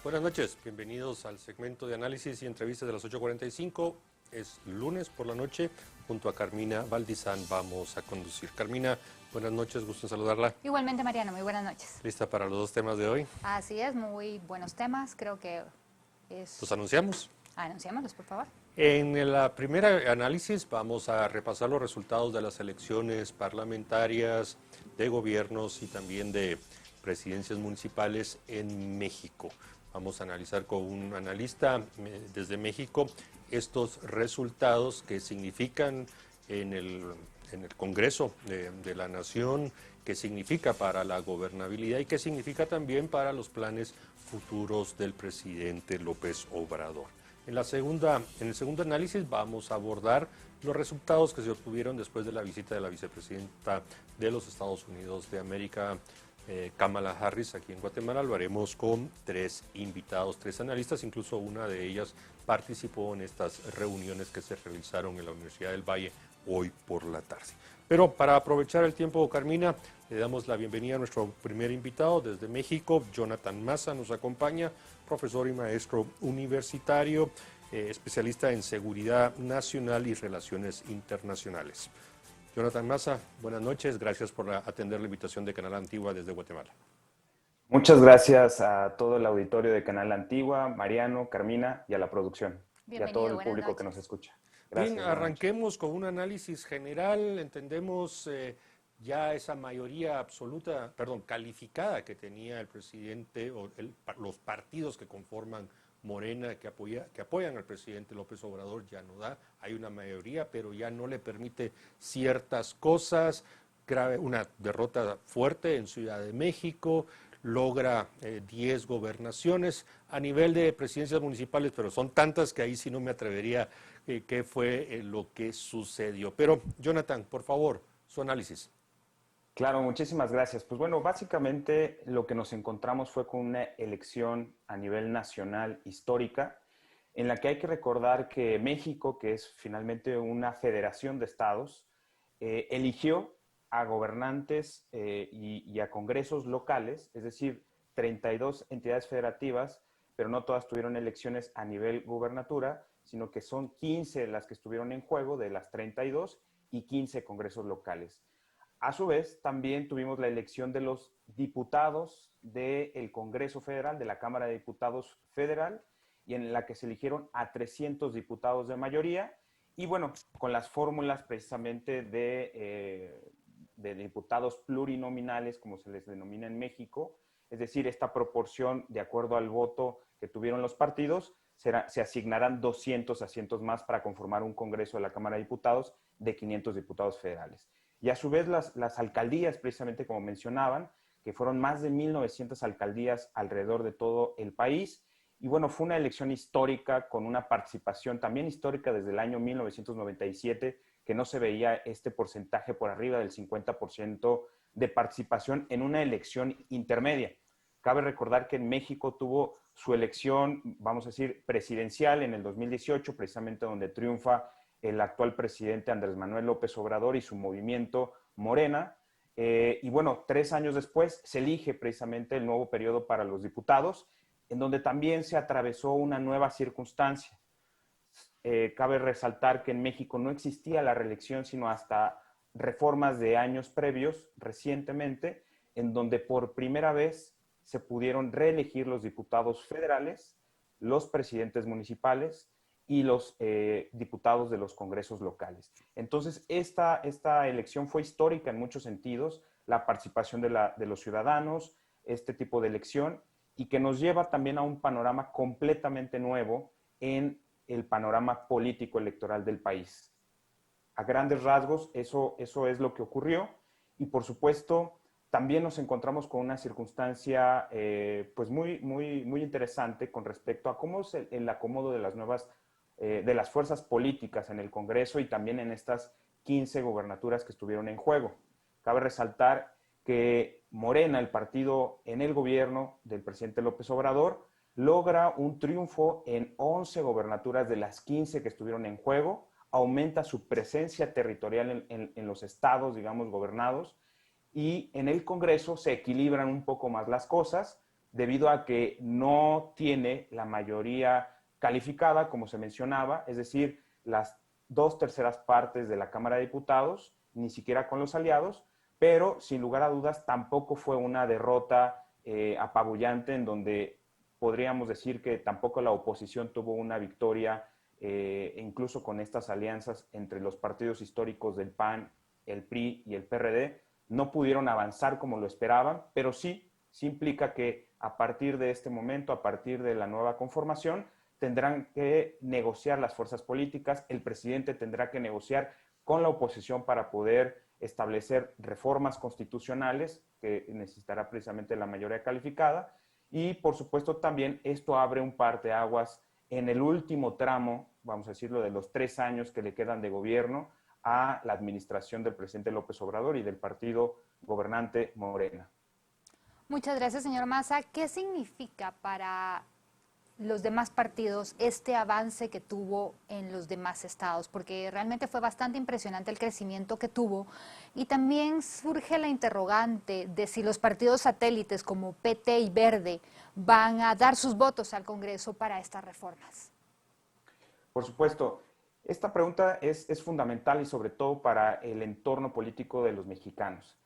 Buenas noches, bienvenidos al segmento de análisis y entrevistas de las 8:45. Es lunes por la noche, junto a Carmina Valdizán vamos a conducir. Carmina, buenas noches, gusto en saludarla. Igualmente, Mariano, muy buenas noches. ¿Lista para los dos temas de hoy? Así es, muy buenos temas, creo que es... ¿Los anunciamos? Anunciámoslos, por favor. En el primer análisis vamos a repasar los resultados de las elecciones parlamentarias, de gobiernos y también de presidencias municipales en México. Vamos a analizar con un analista desde México estos resultados que significan en el Congreso de la Nación, qué significa para la gobernabilidad y qué significa también para los planes futuros del presidente López Obrador. En el segundo análisis vamos a abordar los resultados que se obtuvieron después de la visita de la vicepresidenta de los Estados Unidos de América, Kamala Harris, aquí en Guatemala. Lo haremos con tres invitados, tres analistas, incluso una de ellas participó en estas reuniones que se realizaron en la Universidad del Valle hoy por la tarde. Pero para aprovechar el tiempo, Carmina, le damos la bienvenida a nuestro primer invitado desde México. Jonathan Maza nos acompaña, profesor y maestro universitario, especialista en seguridad nacional y relaciones internacionales. Jonathan Maza, buenas noches, gracias por atender la invitación de Canal Antigua desde Guatemala. Muchas gracias a todo el auditorio de Canal Antigua, Mariano, Carmina y a la producción. Bienvenido, y a todo el público noches. que nos escucha. Gracias. Bien, arranquemos con un análisis general. Entendemos ya esa mayoría absoluta, calificada que tenía el presidente o los partidos que conforman Morena, que apoyan al presidente López Obrador, ya no da. Hay una mayoría, pero ya no le permite ciertas cosas. Una derrota fuerte en Ciudad de México, logra 10 gobernaciones a nivel de presidencias municipales, pero son tantas que ahí sí no me atrevería qué fue lo que sucedió. Pero, Jonathan, por favor, su análisis. Claro, muchísimas gracias. Pues bueno, básicamente lo que nos encontramos fue con una elección a nivel nacional histórica, en la que hay que recordar que México, que es finalmente una federación de estados, eligió a gobernantes y a congresos locales, es decir, 32 entidades federativas, pero no todas tuvieron elecciones a nivel gubernatura, sino que son 15 las que estuvieron en juego de las 32 y 15 congresos locales. A su vez, también tuvimos la elección de los diputados del Congreso Federal, de la Cámara de Diputados Federal, y en la que se eligieron a 300 diputados de mayoría, y bueno, con las fórmulas precisamente de diputados plurinominales, como se les denomina en México, es decir, esta proporción de acuerdo al voto que tuvieron los partidos, se asignarán 200 asientos más para conformar un Congreso de la Cámara de Diputados de 500 diputados federales. Y a su vez las alcaldías, precisamente como mencionaban, que fueron más de 1,900 alcaldías alrededor de todo el país. Y bueno, fue una elección histórica con una participación también histórica desde el año 1997, que no se veía este porcentaje por arriba del 50% de participación en una elección intermedia. Cabe recordar que en México tuvo su elección, vamos a decir, presidencial en el 2018, precisamente donde triunfa el actual presidente Andrés Manuel López Obrador y su movimiento Morena. Y bueno, 3 años después se elige precisamente el nuevo periodo para los diputados, en donde también se atravesó una nueva circunstancia. Cabe resaltar que en México no existía la reelección, sino hasta reformas de años previos, recientemente, en donde por primera vez se pudieron reelegir los diputados federales, los presidentes municipales y los diputados de los congresos locales. Entonces, esta elección fue histórica en muchos sentidos, la participación de los ciudadanos, este tipo de elección, y que nos lleva también a un panorama completamente nuevo en el panorama político electoral del país. A grandes rasgos, eso es lo que ocurrió, y por supuesto, también nos encontramos con una circunstancia pues muy interesante con respecto a cómo es el acomodo de las fuerzas políticas en el Congreso y también en estas 15 gobernaturas que estuvieron en juego. Cabe resaltar que Morena, el partido en el gobierno del presidente López Obrador, logra un triunfo en 11 gobernaturas de las 15 que estuvieron en juego, aumenta su presencia territorial en los estados, digamos, gobernados, y en el Congreso se equilibran un poco más las cosas, debido a que no tiene la mayoría calificada, como se mencionaba, es decir, las 2/3 de la Cámara de Diputados, ni siquiera con los aliados, pero sin lugar a dudas tampoco fue una derrota apabullante en donde podríamos decir que tampoco la oposición tuvo una victoria, incluso con estas alianzas entre los partidos históricos del PAN, el PRI y el PRD, no pudieron avanzar como lo esperaban, pero sí implica que a partir de este momento, a partir de la nueva conformación, tendrán que negociar las fuerzas políticas, el presidente tendrá que negociar con la oposición para poder establecer reformas constitucionales que necesitará precisamente la mayoría calificada. Y por supuesto también esto abre un parteaguas en el último tramo, vamos a decirlo, de los 3 años que le quedan de gobierno a la administración del presidente López Obrador y del partido gobernante Morena. Muchas gracias, señor Maza. ¿Qué significa para los demás partidos este avance que tuvo en los demás estados? Porque realmente fue bastante impresionante el crecimiento que tuvo, y también surge la interrogante de si los partidos satélites como PT y Verde van a dar sus votos al Congreso para estas reformas. Por supuesto, esta pregunta es fundamental y sobre todo para el entorno político de los mexicanos.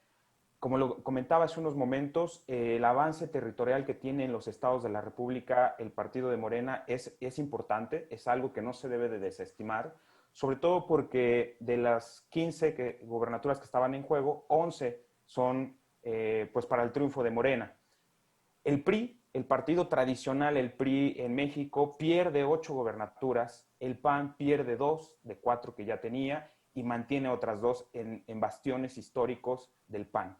Como lo comentaba hace unos momentos, el avance territorial que tiene en los estados de la República el partido de Morena es importante, es algo que no se debe de desestimar, sobre todo porque de las 15 gobernaturas que estaban en juego, 11 son pues para el triunfo de Morena. El PRI, el partido tradicional, el PRI en México, pierde 8 gobernaturas, el PAN pierde 2 de 4 que ya tenía y mantiene otras 2 en bastiones históricos del PAN.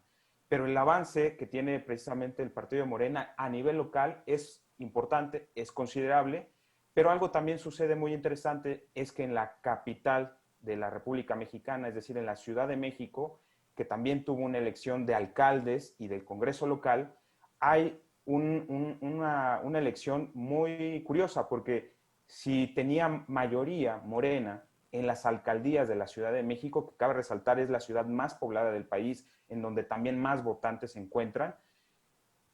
Pero el avance que tiene precisamente el partido de Morena a nivel local es importante, es considerable, pero algo también sucede muy interesante es que en la capital de la República Mexicana, es decir, en la Ciudad de México, que también tuvo una elección de alcaldes y del Congreso local, hay una elección muy curiosa, porque si tenía mayoría Morena en las alcaldías de la Ciudad de México, que cabe resaltar es la ciudad más poblada del país, en donde también más votantes se encuentran,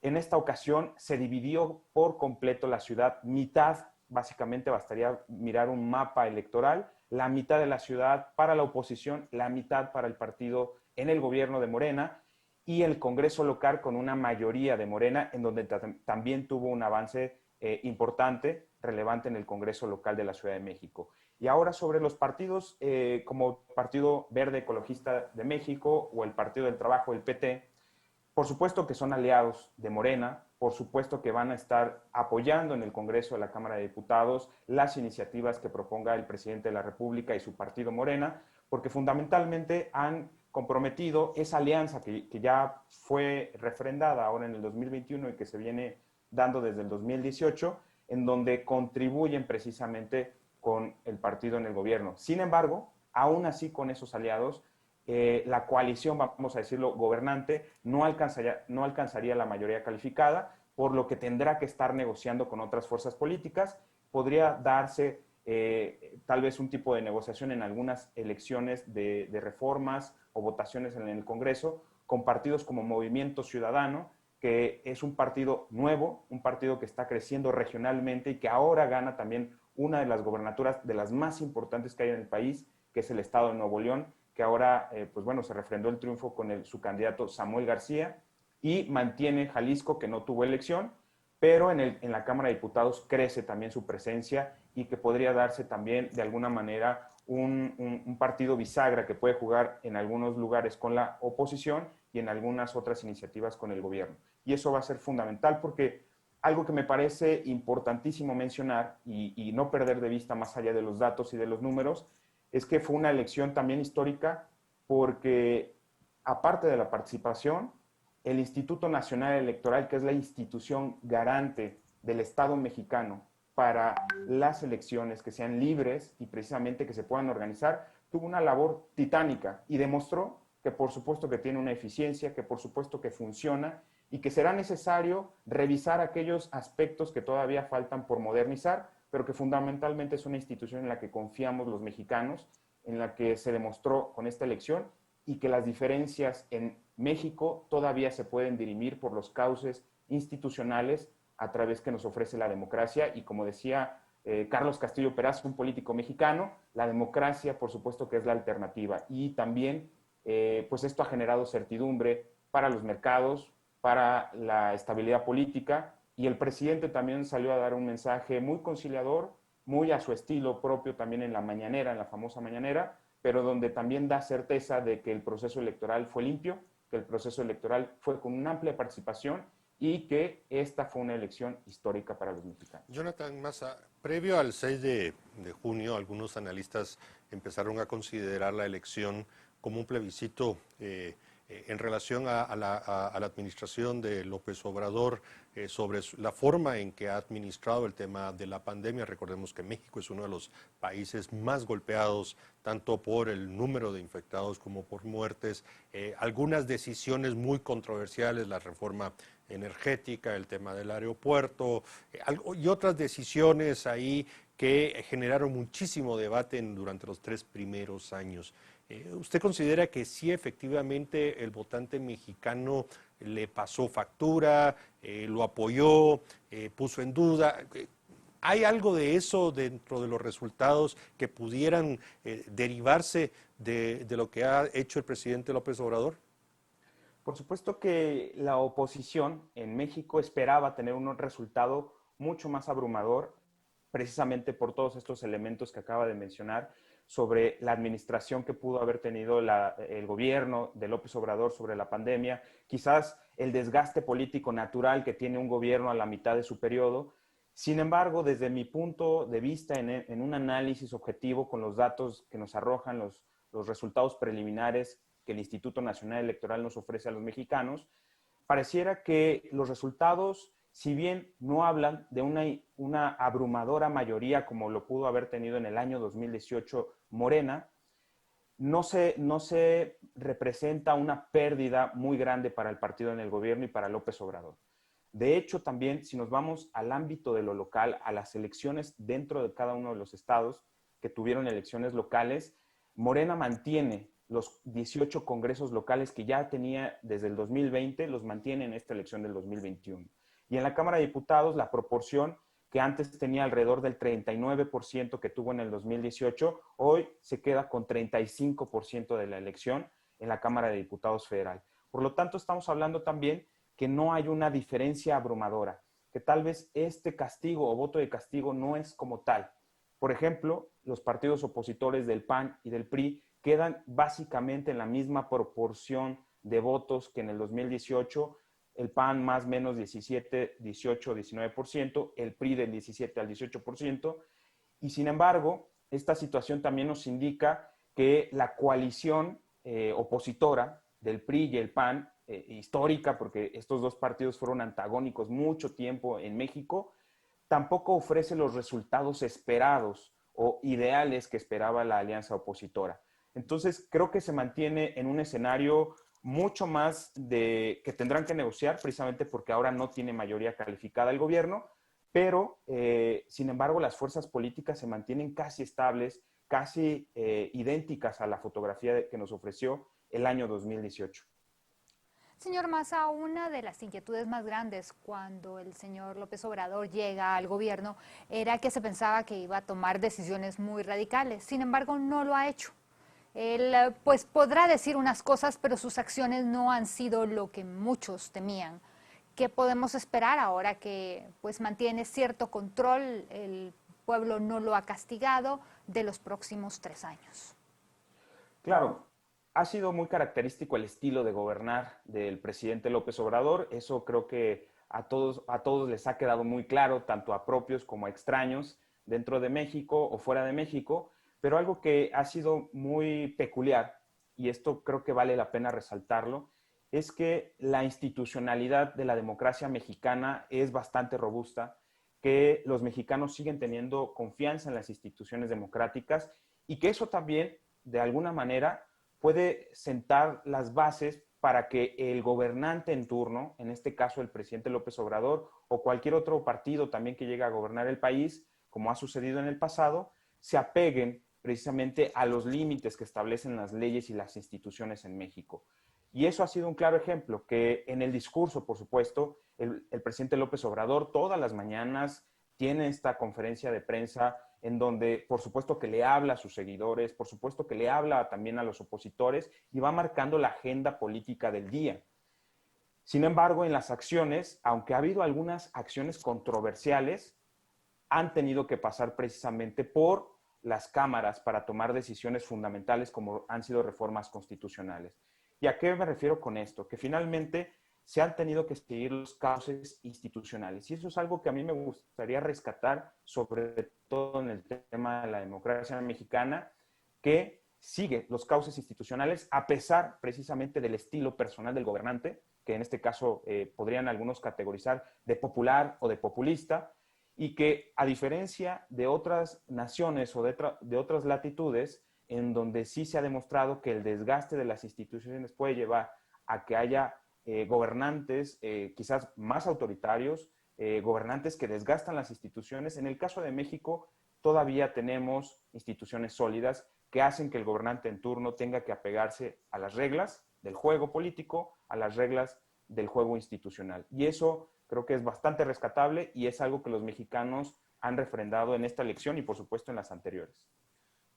en esta ocasión se dividió por completo la ciudad, mitad, básicamente bastaría mirar un mapa electoral, la mitad de la ciudad para la oposición, la mitad para el partido en el gobierno de Morena, y el Congreso local con una mayoría de Morena, en donde también tuvo un avance importante, relevante en el Congreso local de la Ciudad de México. Y ahora sobre los partidos como Partido Verde Ecologista de México o el Partido del Trabajo, el PT, por supuesto que son aliados de Morena, por supuesto que van a estar apoyando en el Congreso de la Cámara de Diputados las iniciativas que proponga el presidente de la República y su partido Morena, porque fundamentalmente han comprometido esa alianza que ya fue refrendada ahora en el 2021 y que se viene dando desde el 2018, en donde contribuyen precisamente con el partido en el gobierno. Sin embargo, aún así con esos aliados, la coalición, vamos a decirlo, gobernante, no alcanzaría la mayoría calificada, por lo que tendrá que estar negociando con otras fuerzas políticas. Podría darse tal vez un tipo de negociación en algunas elecciones de reformas o votaciones en el Congreso con partidos como Movimiento Ciudadano, que es un partido nuevo, un partido que está creciendo regionalmente y que ahora gana también una de las gobernaturas de las más importantes que hay en el país, que es el estado de Nuevo León, que ahora, pues bueno, se refrendó el triunfo con su candidato Samuel García, y mantiene Jalisco, que no tuvo elección, pero en la Cámara de Diputados crece también su presencia y que podría darse también de alguna manera un partido bisagra que puede jugar en algunos lugares con la oposición y en algunas otras iniciativas con el gobierno. Y eso va a ser fundamental porque algo que me parece importantísimo mencionar y no perder de vista más allá de los datos y de los números, es que fue una elección también histórica porque, aparte de la participación, el Instituto Nacional Electoral, que es la institución garante del Estado mexicano para las elecciones que sean libres y precisamente que se puedan organizar, tuvo una labor titánica y demostró que por supuesto que tiene una eficiencia, que por supuesto que funciona y que será necesario revisar aquellos aspectos que todavía faltan por modernizar, pero que fundamentalmente es una institución en la que confiamos los mexicanos, en la que se demostró con esta elección y que las diferencias en México todavía se pueden dirimir por los cauces institucionales a través que nos ofrece la democracia. Y como decía Carlos Castillo Peraza, un político mexicano, la democracia, por supuesto que es la alternativa. Y también, pues esto ha generado certidumbre para los mercados, para la estabilidad política, y el presidente también salió a dar un mensaje muy conciliador, muy a su estilo propio también en la mañanera, en la famosa mañanera, pero donde también da certeza de que el proceso electoral fue limpio, que el proceso electoral fue con una amplia participación y que esta fue una elección histórica para los mexicanos. Jonathan Massa, previo al 6 de junio, algunos analistas empezaron a considerar la elección como un plebiscito en relación a la administración de López Obrador sobre la forma en que ha administrado el tema de la pandemia. Recordemos que México es uno de los países más golpeados, tanto por el número de infectados como por muertes. Algunas decisiones muy controversiales, la reforma energética, el tema del aeropuerto y otras decisiones ahí que generaron muchísimo debate durante los 3 primeros años. ¿Usted considera que sí efectivamente el votante mexicano le pasó factura, lo apoyó, puso en duda? ¿Hay algo de eso dentro de los resultados que pudieran derivarse de lo que ha hecho el presidente López Obrador? Por supuesto que la oposición en México esperaba tener un resultado mucho más abrumador, precisamente por todos estos elementos que acaba de mencionar sobre la administración que pudo haber tenido el gobierno de López Obrador sobre la pandemia, quizás el desgaste político natural que tiene un gobierno a la mitad de su periodo. Sin embargo, desde mi punto de vista, en un análisis objetivo con los datos que nos arrojan los resultados preliminares que el Instituto Nacional Electoral nos ofrece a los mexicanos, pareciera que los resultados, si bien no hablan de una abrumadora mayoría como lo pudo haber tenido en el año 2018 Morena, no se representa una pérdida muy grande para el partido en el gobierno y para López Obrador. De hecho, también, si nos vamos al ámbito de lo local, a las elecciones dentro de cada uno de los estados que tuvieron elecciones locales, Morena mantiene los 18 congresos locales que ya tenía desde el 2020, los mantiene en esta elección del 2021. Y en la Cámara de Diputados, la proporción que antes tenía alrededor del 39% que tuvo en el 2018, hoy se queda con 35% de la elección en la Cámara de Diputados Federal. Por lo tanto, estamos hablando también que no hay una diferencia abrumadora, que tal vez este castigo o voto de castigo no es como tal. Por ejemplo, los partidos opositores del PAN y del PRI quedan básicamente en la misma proporción de votos que en el 2018, el PAN más o menos 17, 18, 19%, el PRI del 17 al 18%, y sin embargo, esta situación también nos indica que la coalición opositora del PRI y el PAN, histórica, porque estos dos partidos fueron antagónicos mucho tiempo en México, tampoco ofrece los resultados esperados o ideales que esperaba la alianza opositora. Entonces, creo que se mantiene en un escenario mucho más de que tendrán que negociar, precisamente porque ahora no tiene mayoría calificada el gobierno, pero, sin embargo, las fuerzas políticas se mantienen casi estables, casi idénticas a la fotografía que nos ofreció el año 2018. Señor Massa, una de las inquietudes más grandes cuando el señor López Obrador llega al gobierno era que se pensaba que iba a tomar decisiones muy radicales. Sin embargo, no lo ha hecho. Él pues podrá decir unas cosas, pero sus acciones no han sido lo que muchos temían. ¿Qué podemos esperar ahora que pues mantiene cierto control, el pueblo no lo ha castigado, de los próximos 3 años? Claro, ha sido muy característico el estilo de gobernar del presidente López Obrador. Eso creo que a todos les ha quedado muy claro, tanto a propios como a extraños, dentro de México o fuera de México. Pero algo que ha sido muy peculiar, y esto creo que vale la pena resaltarlo, es que la institucionalidad de la democracia mexicana es bastante robusta, que los mexicanos siguen teniendo confianza en las instituciones democráticas y que eso también, de alguna manera, puede sentar las bases para que el gobernante en turno, en este caso el presidente López Obrador o cualquier otro partido también que llegue a gobernar el país, como ha sucedido en el pasado, se apeguen precisamente a los límites que establecen las leyes y las instituciones en México. Y eso ha sido un claro ejemplo, que en el discurso, por supuesto, el presidente López Obrador todas las mañanas tiene esta conferencia de prensa en donde, por supuesto, que le habla a sus seguidores, por supuesto que le habla también a los opositores y va marcando la agenda política del día. Sin embargo, en las acciones, aunque ha habido algunas acciones controversiales, han tenido que pasar precisamente por las cámaras para tomar decisiones fundamentales como han sido reformas constitucionales. ¿Y a qué me refiero con esto? Que finalmente se han tenido que seguir los cauces institucionales. Y eso es algo que a mí me gustaría rescatar, sobre todo en el tema de la democracia mexicana, que sigue los cauces institucionales a pesar precisamente del estilo personal del gobernante, que en este caso podrían algunos categorizar de popular o de populista, y que a diferencia de otras naciones o de otras latitudes, en donde sí se ha demostrado que el desgaste de las instituciones puede llevar a que haya gobernantes quizás más autoritarios, gobernantes que desgastan las instituciones. En el caso de México, todavía tenemos instituciones sólidas que hacen que el gobernante en turno tenga que apegarse a las reglas del juego político, a las reglas del juego institucional. Y eso creo que es bastante rescatable y es algo que los mexicanos han refrendado en esta elección y por supuesto en las anteriores.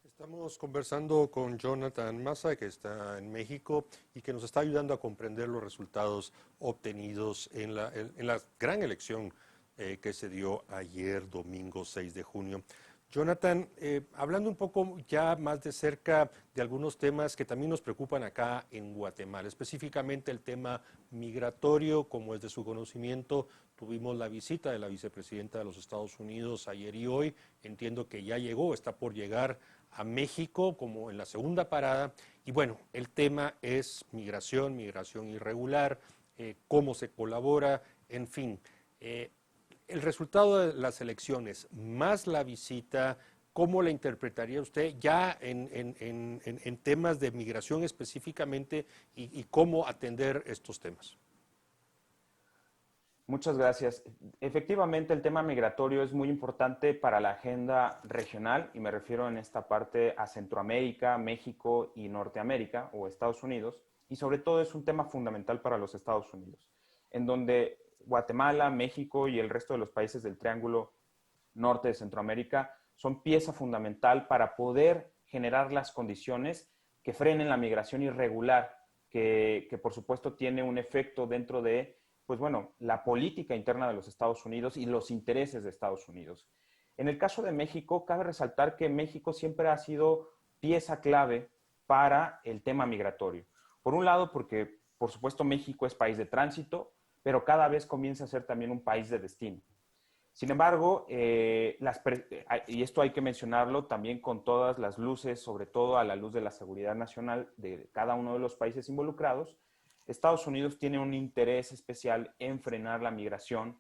Estamos conversando con Jonathan Massa, que está en México y que nos está ayudando a comprender los resultados obtenidos en la gran elección que se dio ayer, domingo 6 de junio. Jonathan, hablando un poco ya más de cerca de algunos temas que también nos preocupan acá en Guatemala, específicamente el tema migratorio, como es de su conocimiento, tuvimos la visita de la vicepresidenta de los Estados Unidos ayer y hoy, entiendo que ya llegó, está por llegar a México como en la segunda parada, y bueno, el tema es migración, migración irregular, cómo se colabora, en fin. El resultado de las elecciones, más la visita, ¿cómo la interpretaría usted ya en temas de migración específicamente y cómo atender estos temas? Muchas gracias. Efectivamente, el tema migratorio es muy importante para la agenda regional y me refiero en esta parte a Centroamérica, México y Norteamérica o Estados Unidos, y sobre todo es un tema fundamental para los Estados Unidos, en donde Guatemala, México y el resto de los países del Triángulo Norte de Centroamérica son pieza fundamental para poder generar las condiciones que frenen la migración irregular, que por supuesto tiene un efecto dentro de, pues bueno, la política interna de los Estados Unidos y los intereses de Estados Unidos. En el caso de México, cabe resaltar que México siempre ha sido pieza clave para el tema migratorio. Por un lado, porque por supuesto México es país de tránsito, pero cada vez comienza a ser también un país de destino. Sin embargo, y esto hay que mencionarlo también con todas las luces, sobre todo a la luz de la seguridad nacional de cada uno de los países involucrados, Estados Unidos tiene un interés especial en frenar la migración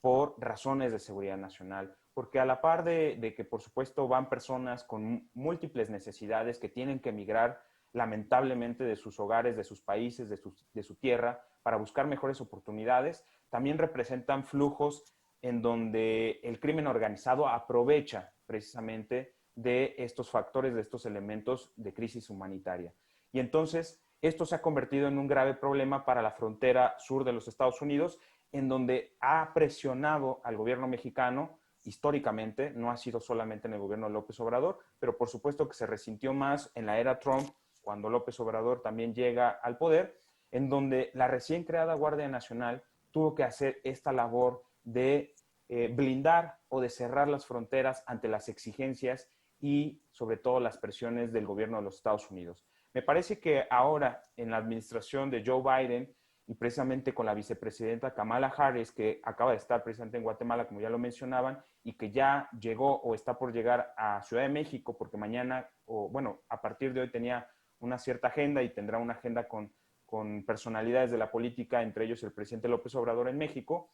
por razones de seguridad nacional, porque a la par de que, por supuesto, van personas con múltiples necesidades que tienen que emigrar lamentablemente de sus hogares, de sus países, de su tierra, para buscar mejores oportunidades, también representan flujos en donde el crimen organizado aprovecha precisamente de estos factores, de estos elementos de crisis humanitaria. Y entonces, esto se ha convertido en un grave problema para la frontera sur de los Estados Unidos, en donde ha presionado al gobierno mexicano históricamente, no ha sido solamente en el gobierno de López Obrador, pero por supuesto que se resintió más en la era Trump, cuando López Obrador también llega al poder, en donde la recién creada Guardia Nacional tuvo que hacer esta labor de blindar o de cerrar las fronteras ante las exigencias y sobre todo las presiones del gobierno de los Estados Unidos. Me parece que ahora en la administración de Joe Biden y precisamente con la vicepresidenta Kamala Harris, que acaba de estar precisamente en Guatemala, como ya lo mencionaban, y que ya llegó o está por llegar a Ciudad de México, porque mañana, o bueno, a partir de hoy tenía una cierta agenda y tendrá una agenda con personalidades de la política, entre ellos el presidente López Obrador en México.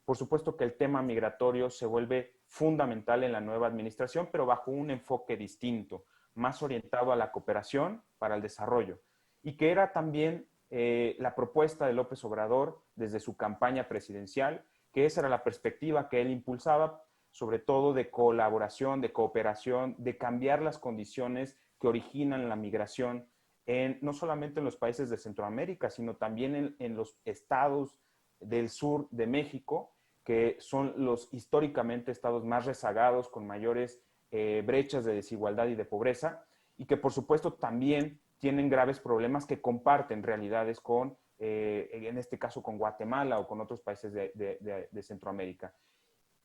Por supuesto que el tema migratorio se vuelve fundamental en la nueva administración, pero bajo un enfoque distinto, más orientado a la cooperación para el desarrollo, y que era también la propuesta de López Obrador desde su campaña presidencial, que esa era la perspectiva que él impulsaba, sobre todo de colaboración, de cooperación, de cambiar las condiciones que originan la migración no solamente en los países de Centroamérica, sino también en los estados del sur de México, que son los históricamente estados más rezagados, con mayores brechas de desigualdad y de pobreza, y que por supuesto también tienen graves problemas que comparten realidades con, en este caso, con Guatemala o con otros países de Centroamérica.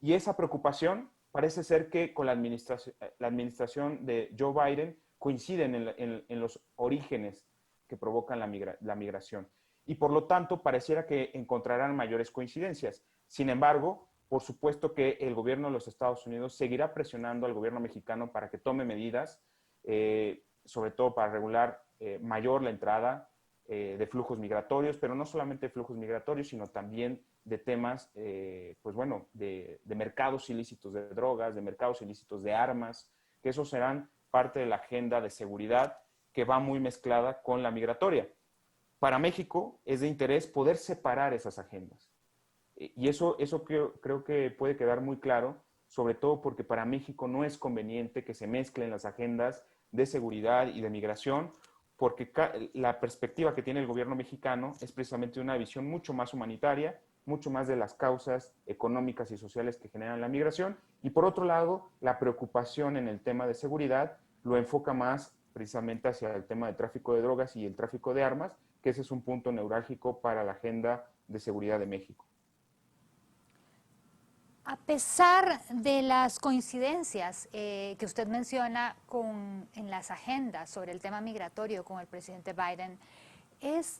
Y esa preocupación parece ser que con la administración de Joe Biden coinciden en los orígenes que provocan la migración. Y por lo tanto, pareciera que encontrarán mayores coincidencias. Sin embargo, por supuesto que el gobierno de los Estados Unidos seguirá presionando al gobierno mexicano para que tome medidas, sobre todo para regular mayor la entrada de flujos migratorios, pero no solamente de flujos migratorios, sino también de temas, pues bueno, de mercados ilícitos de drogas, de mercados ilícitos de armas, que esos serán parte de la agenda de seguridad que va muy mezclada con la migratoria. Para México es de interés poder separar esas agendas. Y eso creo que puede quedar muy claro, sobre todo porque para México no es conveniente que se mezclen las agendas de seguridad y de migración, porque la perspectiva que tiene el gobierno mexicano es precisamente una visión mucho más humanitaria, mucho más de las causas económicas y sociales que generan la migración, y por otro lado, la preocupación en el tema de seguridad lo enfoca más precisamente hacia el tema de tráfico de drogas y el tráfico de armas, que ese es un punto neurálgico para la agenda de seguridad de México. A pesar de las coincidencias que usted menciona en las agendas sobre el tema migratorio con el presidente Biden,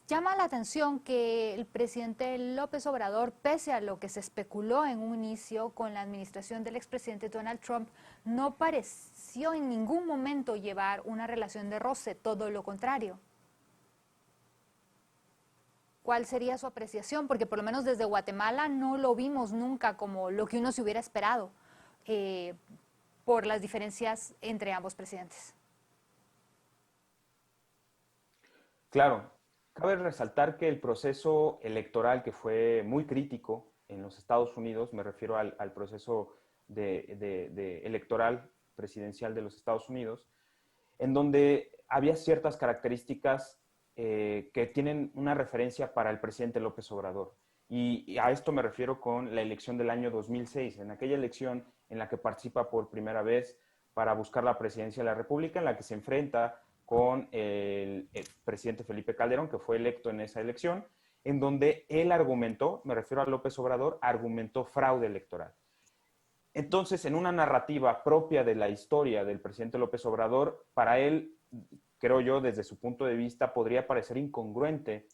llama la atención que el presidente López Obrador, pese a lo que se especuló en un inicio con la administración del expresidente Donald Trump, no pareció en ningún momento llevar una relación de roce, todo lo contrario. ¿Cuál sería su apreciación? Porque por lo menos desde Guatemala no lo vimos nunca como lo que uno se hubiera esperado por las diferencias entre ambos presidentes. Claro, cabe resaltar que el proceso electoral, que fue muy crítico en los Estados Unidos, me refiero al proceso electoral presidencial de los Estados Unidos, en donde había ciertas características que tienen una referencia para el presidente López Obrador. Y a esto me refiero con la elección del año 2006, en aquella elección en la que participa por primera vez para buscar la presidencia de la República, en la que se enfrenta con el presidente Felipe Calderón, que fue electo en esa elección, en donde él argumentó, me refiero a López Obrador, argumentó fraude electoral. Entonces, en una narrativa propia de la historia del presidente López Obrador, para él, creo yo, desde su punto de vista, podría parecer incongruente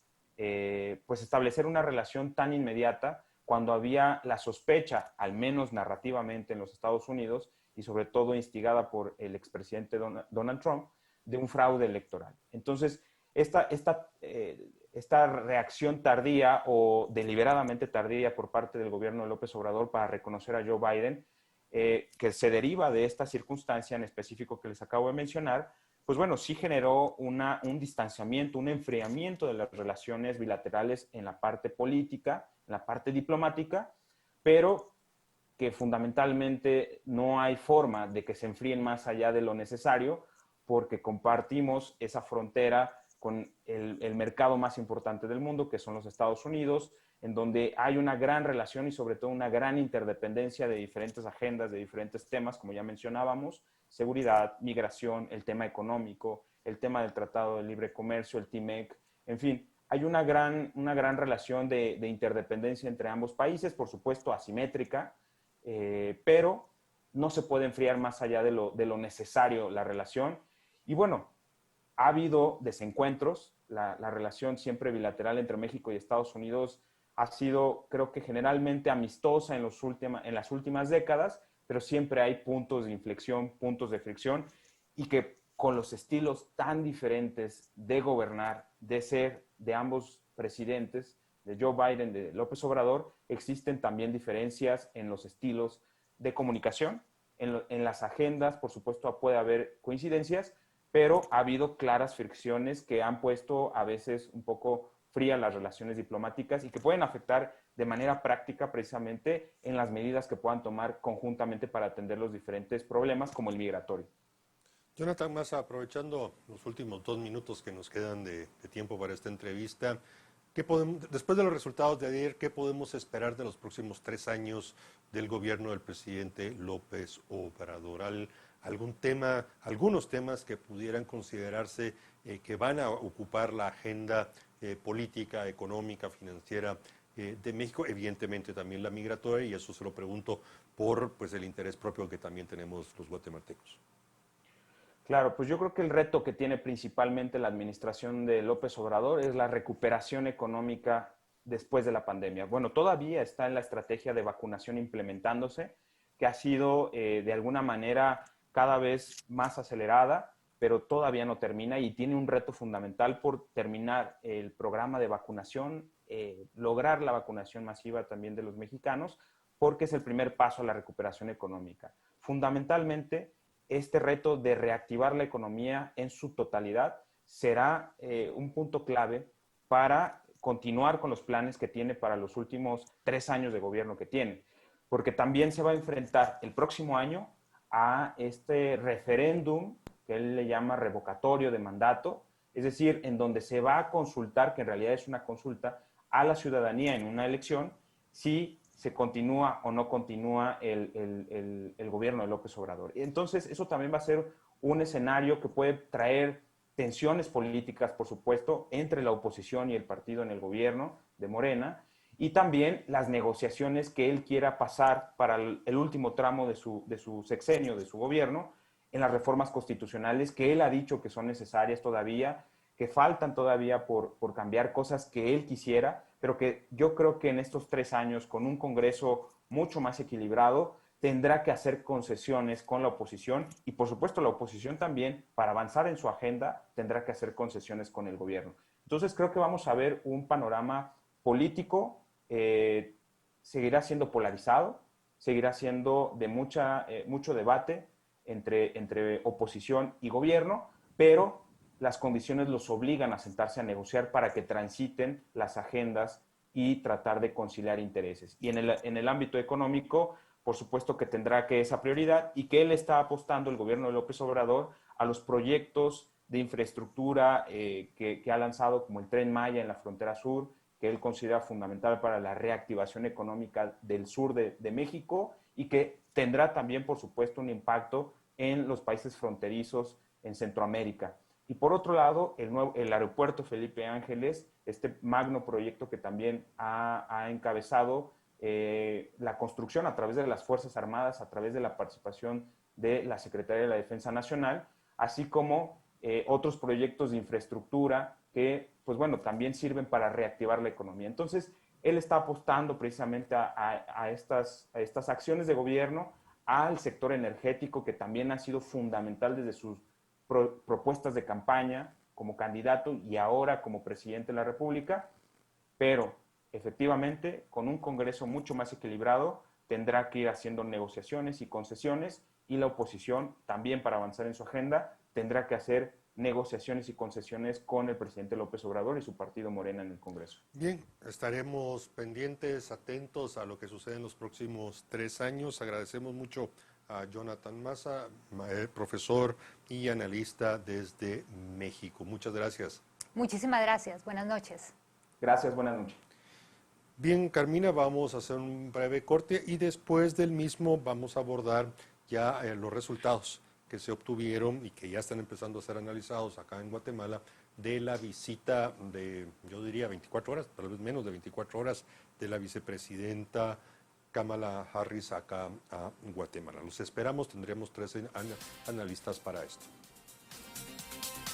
pues establecer una relación tan inmediata cuando había la sospecha, al menos narrativamente en los Estados Unidos, y sobre todo instigada por el expresidente Donald Trump, de un fraude electoral. Entonces, esta reacción tardía o deliberadamente tardía por parte del gobierno de López Obrador para reconocer a Joe Biden, que se deriva de esta circunstancia en específico que les acabo de mencionar, pues bueno, sí generó un distanciamiento, un enfriamiento de las relaciones bilaterales en la parte política, en la parte diplomática, pero que fundamentalmente no hay forma de que se enfríen más allá de lo necesario, porque compartimos esa frontera con el mercado más importante del mundo, que son los Estados Unidos, en donde hay una gran relación y sobre todo una gran interdependencia de diferentes agendas, de diferentes temas, como ya mencionábamos, seguridad, migración, el tema económico, el tema del Tratado de Libre Comercio, el TMEC, en fin, hay una gran relación de interdependencia entre ambos países, por supuesto asimétrica, pero no se puede enfriar más allá de lo necesario la relación. Y bueno, ha habido desencuentros, la relación siempre bilateral entre México y Estados Unidos ha sido, creo que generalmente amistosa en las últimas décadas, pero siempre hay puntos de inflexión, puntos de fricción, y que con los estilos tan diferentes de gobernar, de ser de ambos presidentes, de Joe Biden, de López Obrador, existen también diferencias en los estilos de comunicación, en las agendas, por supuesto puede haber coincidencias, pero ha habido claras fricciones que han puesto a veces un poco frías las relaciones diplomáticas y que pueden afectar de manera práctica precisamente en las medidas que puedan tomar conjuntamente para atender los diferentes problemas como el migratorio. Jonathan Massa, aprovechando los últimos 2 minutos que nos quedan de tiempo para esta entrevista, después de los resultados de ayer, ¿qué podemos esperar de los próximos 3 años del gobierno del presidente López Obrador? Algunos temas que pudieran considerarse que van a ocupar la agenda política, económica, financiera de México, evidentemente también la migratoria, y eso se lo pregunto por pues, el interés propio que también tenemos los guatemaltecos. Claro, pues yo creo que el reto que tiene principalmente la administración de López Obrador es la recuperación económica después de la pandemia. Bueno, todavía está en la estrategia de vacunación implementándose, que ha sido de alguna manera cada vez más acelerada, pero todavía no termina y tiene un reto fundamental por terminar el programa de vacunación, lograr la vacunación masiva también de los mexicanos, porque es el primer paso a la recuperación económica. Fundamentalmente, este reto de reactivar la economía en su totalidad será un punto clave para continuar con los planes que tiene para los últimos 3 años de gobierno que tiene, porque también se va a enfrentar el próximo año a este referéndum que él le llama revocatorio de mandato, es decir, en donde se va a consultar, que en realidad es una consulta a la ciudadanía en una elección, si se continúa o no continúa el gobierno de López Obrador. Entonces, eso también va a ser un escenario que puede traer tensiones políticas, por supuesto, entre la oposición y el partido en el gobierno de Morena, y también las negociaciones que él quiera pasar para el último tramo de su sexenio, de su gobierno, en las reformas constitucionales que él ha dicho que son necesarias todavía, que faltan todavía por cambiar cosas que él quisiera, pero que yo creo que en estos 3 años, con un Congreso mucho más equilibrado, tendrá que hacer concesiones con la oposición y, por supuesto, la oposición también, para avanzar en su agenda, tendrá que hacer concesiones con el gobierno. Entonces, creo que vamos a ver un panorama político, seguirá siendo polarizado, seguirá siendo de mucho debate entre oposición y gobierno, pero las condiciones los obligan a sentarse a negociar para que transiten las agendas y tratar de conciliar intereses. Y en el ámbito económico, por supuesto que tendrá que esa prioridad y que él está apostando, el gobierno de López Obrador, a los proyectos de infraestructura que ha lanzado, como el Tren Maya en la frontera sur, que él considera fundamental para la reactivación económica del sur de México y que tendrá también, por supuesto, un impacto en los países fronterizos en Centroamérica. Y por otro lado, el aeropuerto Felipe Ángeles, este magno proyecto que también ha encabezado la construcción a través de las Fuerzas Armadas, a través de la participación de la Secretaría de la Defensa Nacional, así como otros proyectos de infraestructura que, pues bueno, también sirven para reactivar la economía. Entonces, él está apostando precisamente a estas acciones de gobierno, al sector energético, que también ha sido fundamental desde sus propuestas de campaña como candidato y ahora como presidente de la República, pero efectivamente con un Congreso mucho más equilibrado tendrá que ir haciendo negociaciones y concesiones y la oposición también para avanzar en su agenda tendrá que hacer negociaciones y concesiones con el presidente López Obrador y su partido Morena en el Congreso. Bien, estaremos pendientes, atentos a lo que sucede en los próximos 3 años. Agradecemos mucho a Jonathan Massa, profesor y analista desde México. Muchas gracias. Muchísimas gracias. Buenas noches. Gracias, buenas noches. Bien, Carmina, vamos a hacer un breve corte y después del mismo vamos a abordar ya los resultados que se obtuvieron y que ya están empezando a ser analizados acá en Guatemala de la visita de, yo diría, 24 horas, tal vez menos de 24 horas, de la vicepresidenta Kamala Harris acá a Guatemala. Los esperamos, tendremos 3 analistas para esto.